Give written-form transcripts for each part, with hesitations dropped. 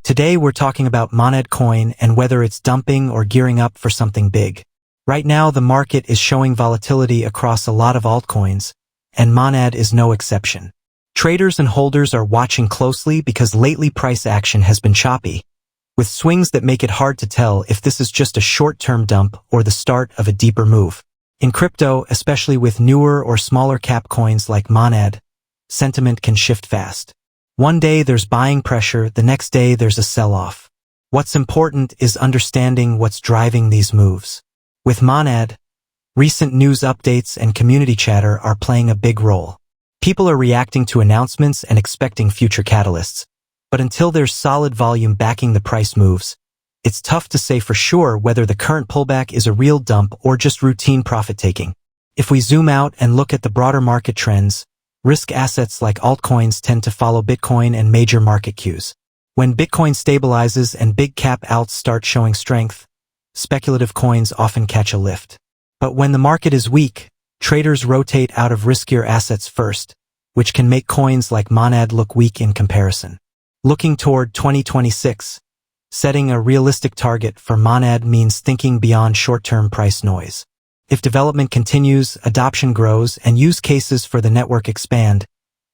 Today we're talking about MON Coin and whether it's dumping or gearing up for something big. Right now the market is showing volatility across a lot of altcoins, and MON is no exception. Traders and holders are watching closely because lately price action has been choppy, with swings that make it hard to tell if this is just a short-term dump or the start of a deeper move. In crypto, especially with newer or smaller cap coins like MON, sentiment can shift fast. One day there's buying pressure, the next day there's a sell-off. What's important is understanding what's driving these moves. With MON, recent news updates and community chatter are playing a big role. People are reacting to announcements and expecting future catalysts, but until there's solid volume backing the price moves, it's tough to say for sure whether the current pullback is a real dump or just routine profit-taking. If we zoom out and look at the broader market trends, risk assets like altcoins tend to follow Bitcoin and major market cues. When Bitcoin stabilizes and big cap alts start showing strength, speculative coins often catch a lift. But when the market is weak, traders rotate out of riskier assets first, which can make coins like MON look weak in comparison. Looking toward 2026, setting a realistic target for MON means thinking beyond short-term price noise. If development continues, adoption grows, and use cases for the network expand,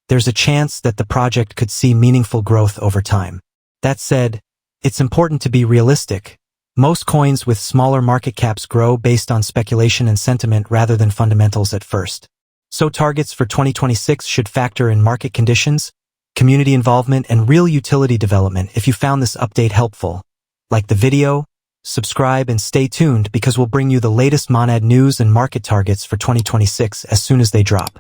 there's a chance that the project could see meaningful growth over time. That said, it's important to be realistic. Most coins with smaller market caps grow based on speculation and sentiment rather than fundamentals at first. So targets for 2026 should factor in market conditions, community involvement, and real utility development. If you found this update helpful, like the video, subscribe, and stay tuned because we'll bring you the latest MON news and market targets for 2026 as soon as they drop.